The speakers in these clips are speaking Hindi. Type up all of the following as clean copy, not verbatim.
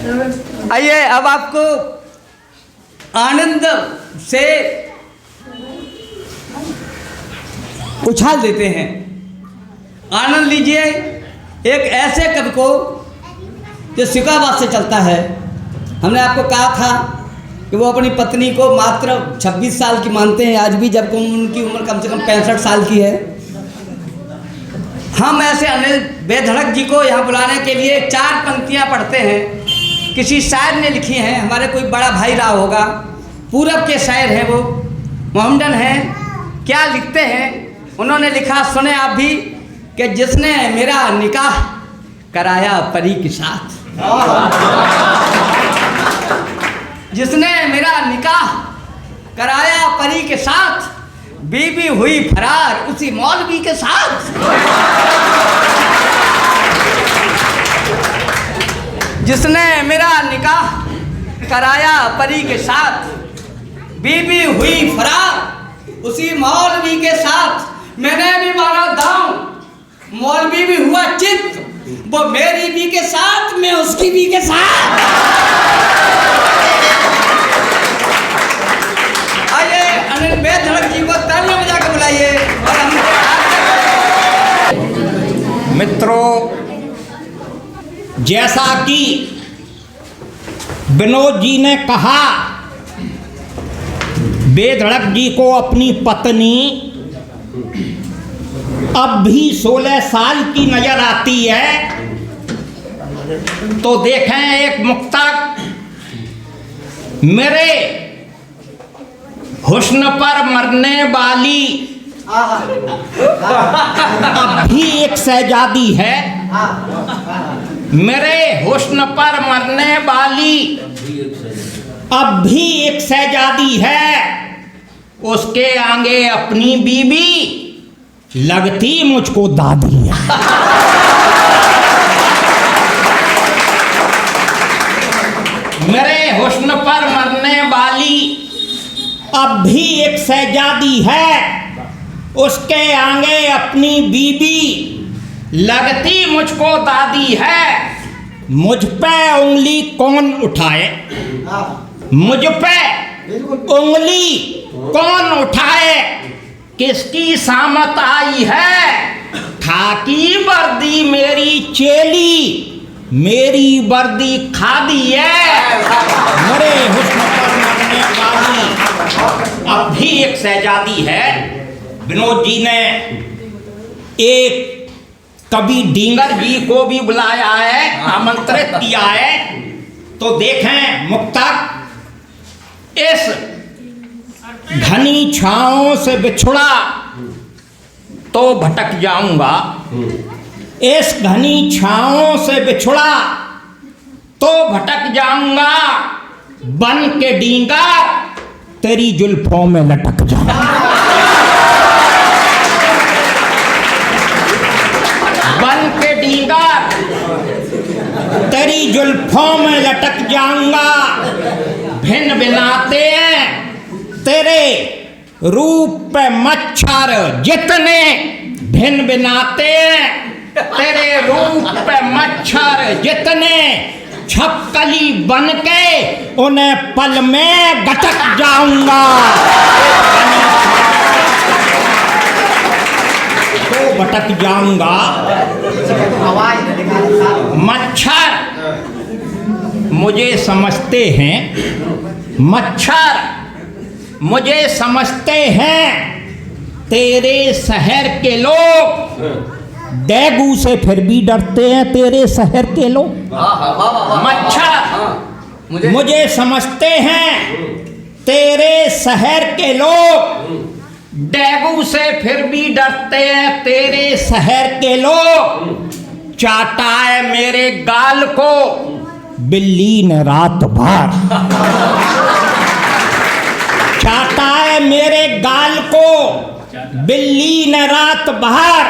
आइए अब आपको आनंद से उछाल देते हैं। आनंद लीजिए एक ऐसे कवि को जो सिकाबाद से चलता है। हमने आपको कहा था कि वो अपनी पत्नी को मात्र 26 साल की मानते हैं आज भी, जबकि उनकी उम्र कम से कम 65 साल की है। हम ऐसे अनिल बेधड़क जी को यहाँ बुलाने के लिए 4 पंक्तियाँ पढ़ते हैं। किसी शायर ने लिखी हैं, हमारे कोई बड़ा भाई रहा होगा, पूरब के शायर हैं वो, मोहम्मदन हैं। क्या लिखते हैं उन्होंने लिखा, सुने आप भी, कि जिसने मेरा निकाह कराया परी के साथ, जिसने मेरा निकाह कराया परी के साथ, बीबी हुई फरार उसी मौलवी के साथ। जिसने मेरा निकाह कराया परी के साथ, बीबी हुई फरार उसी मौलवी के साथ। मैंने भी मारा दांव, मौलवी भी हुआ चित, वो मेरी भी के साथ, मैं उसकी भी के साथ। आइए अनिल बेधड़क जी को तालियां बजा के बुलाइए और हम मित्रों, जैसा कि विनोद जी ने कहा, बेधड़क जी को अपनी पत्नी अब भी 16 साल की नजर आती है। तो देखें एक मुक्तक, मेरे हुस्न पर मरने वाली अब भी एक शहजादी है। मेरे हुस्न पर मरने वाली अब भी एक शहजादी है। उसके आगे अपनी बीवी लगती मुझको दादी है। मेरे हुस्न पर मरने वाली अब भी एक शहजादी है। उसके आगे अपनी बीवी लगती मुझको दादी है। मुझ पे उंगली कौन उठाए, मुझ पे उंगली कौन उठाए, किसकी सामत आई है। खाकी वर्दी मेरी चेली, मेरी वर्दी खादी है। मेरे हुस्न पर मरने वाली अब भी एक शहजादी है। विनोद जी ने एक कवि डींगर जी को भी बुलाया है, आमंत्रित किया है। तो देखें मुक्तक, इस घनी छाओं से बिछुड़ा तो भटक जाऊंगा, इस घनी छाओं से बिछुड़ा तो भटक जाऊंगा, बन के डींगा तेरी जुल्फों में लटक जाऊंगा। बन के डींगा तेरी जुल्फों में लटक जाऊंगा। भिन भिनाते हैं तेरे रूप पे मच्छर जितने, भिन भिनाते हैं तेरे रूप पे मच्छर जितने, छपकली बन के उन्हें पल में गटक जाऊंगा। तो भटक जाऊंगा। मच्छर मुझे समझते हैं, मच्छर मुझे समझते हैं तेरे शहर के लोग। डेंगू से फिर भी डरते हैं तेरे शहर के लोग। मच्छर मुझे समझते हैं तेरे शहर के लोग। डेंगू से फिर भी डरते हैं तेरे शहर के लोग। चाटा है मेरे गाल को बिल्ली ने रात भर, चाटा है मेरे गाल को बिल्ली ने रात भर।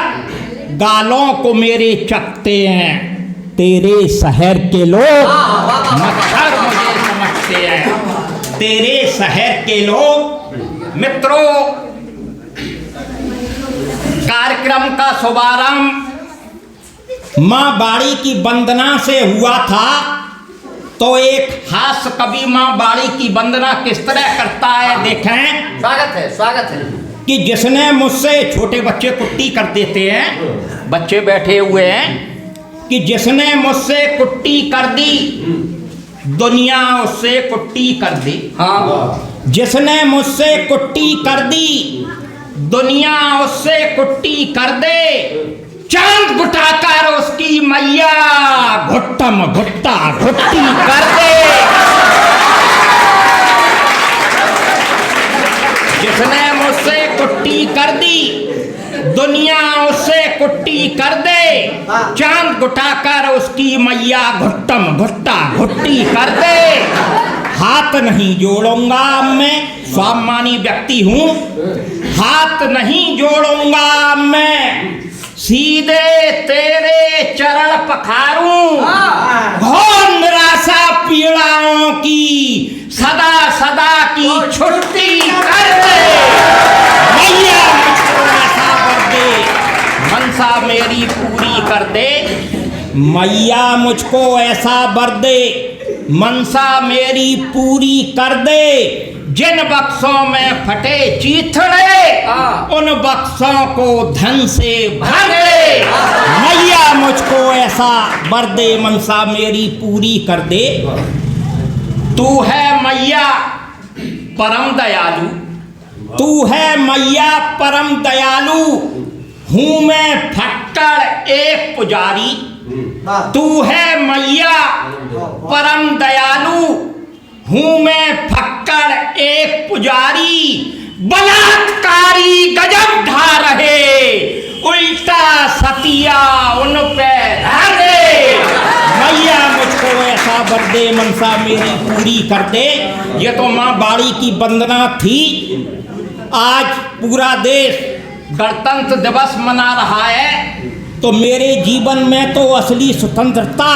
गालों को मेरे चखते हैं तेरे शहर के लोग। मच्छर मुझे समझते हैं तेरे शहर के लोग। मित्रों, कार्यक्रम का शुभारंभ मां बाड़ी की वंदना से हुआ था। तो एक हास्य कवि माँ बाड़ी की वंदना किस तरह करता है देखें। स्वागत है। कि जिसने मुझसे, छोटे बच्चे कुट्टी कर देते हैं, बच्चे बैठे हुए हैं, कि जिसने मुझसे कुट्टी कर दी दुनिया उससे कुट्टी कर दी। हाँ, जिसने मुझसे कुट्टी कर दी दुनिया उससे कुट्टी कर दे। चांद गुटाकर उसकी मैया घुट्टम घुट्टा घुट्टी कर दे। जिसने मुझसे कुट्टी कर दी दुनिया उससे कुट्टी कर दे। चांद गुटाकर उसकी मैया घुट्टम घुट्टा घुट्टी कर दे। हाथ नहीं जोड़ूंगा मैं, स्वाभिमानी व्यक्ति हूं, हाथ नहीं जोड़ूंगा मैं, सीधे तेरे चरण पखारूं। घोर निराशा पीड़ाओं की सदा सदा की छुट्टी कर दे। मैया मुझको ऐसा कर दे, मनसा मेरी पूरी कर दे। मैया मुझको ऐसा वर दे, मनसा मेरी पूरी कर दे। जिन बक्सों में फटे चीथड़े उन बक्सों को धन से भर दे। मैया मुझको ऐसा वर दे, मनसा मेरी पूरी कर दे। तू है मैया परम दयालु, तू है मैया परम दयालु, हूँ मैं फक्कड़ एक पुजारी। तू है मैया परम दयालु, हूँ मैं फक्कड़ एक पुजारी। बलात्कारी गजब ढा रहे, उल्टा सतिया उन पे ढा दे। मैया मुझको ऐसा वर दे, मनसा मेरी पूरी कर दे। ये तो माँ बाड़ी की वंदना थी। आज पूरा देश गणतंत्र दिवस मना रहा है, तो मेरे जीवन में तो असली स्वतंत्रता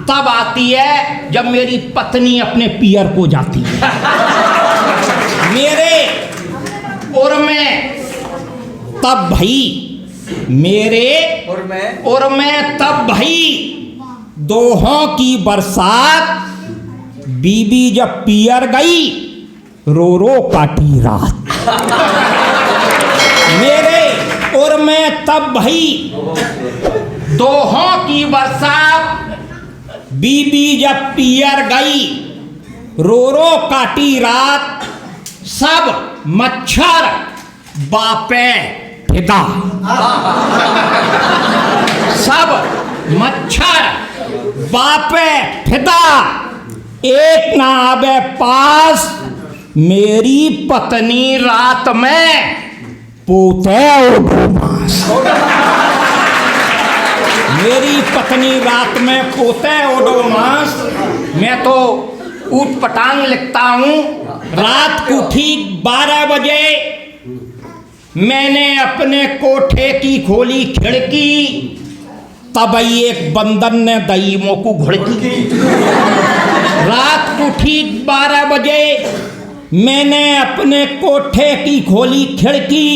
तब आती है जब मेरी पत्नी अपने पियर को जाती है। मेरे उर में तब भई, मेरे उर में तब भई दोहों की बरसात। बीबी जब पियर गई रो रो काटी रात। मेरे उर में तब भई दोहों की बरसात। बीबी जब पियर गई रो रो काटी रात। सब मच्छर बापे फिदा, सब मच्छर बापे फिदा। एक ना आवे पास मेरी पत्नी रात में पोते ओढ़ो मांस। मेरी पत्नी रात में पोते ओढ़ो मांस। मैं तो ऊट पटांग लिखता हूँ। रात को ठीक 12 बजे मैंने अपने कोठे की खोली खिड़की, तब एक बंदर ने दही मोकू घुड़की। रात को ठीक 12 बजे मैंने अपने कोठे की खोली खिड़की,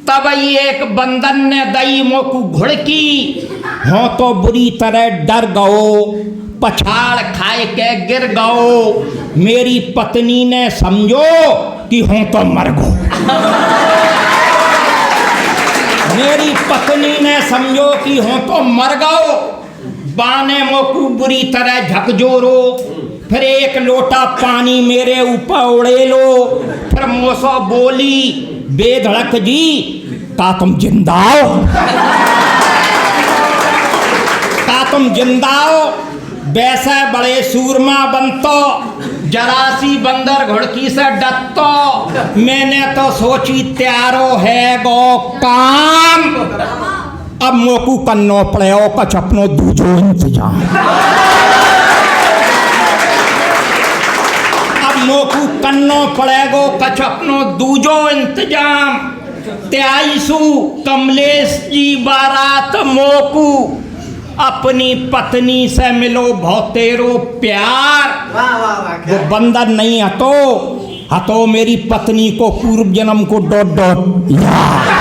तब एक बंदर ने दही मोकू घुड़की। हो तो बुरी तरह डर गओ, पछाड़ खाए के गिर गओ। मेरी पत्नी ने समझो कि हूँ तो मर गो। मेरी पत्नी ने समझो कि हूँ तो मर गओ। बाने मोकू बुरी तरह झकझोरो, फिर एक लोटा पानी मेरे ऊपर उड़े लो। फिर मोसो बोली, बेधड़क जी का तुम जिंदा हो, का तुम जिंदा हो। वैसे बड़े सूरमा बनतो, जरासी बंदर घुड़की से डरतो। मैंने तो सोची त्यारो है गो काम, अब मोकू कन्नो पड़े कछ अपनो दूजो इंतजाम। अब मोकू कन्नो पड़ेगो कछ अपनो दूजो इंतजाम। त्याईसु कमलेश जी बारात मोकू, अपनी पत्नी से मिलो बहुतेरो प्यार। वो बंदर नहीं हतो, हतो मेरी पत्नी को पूर्व जन्म को डॉट डॉट यार।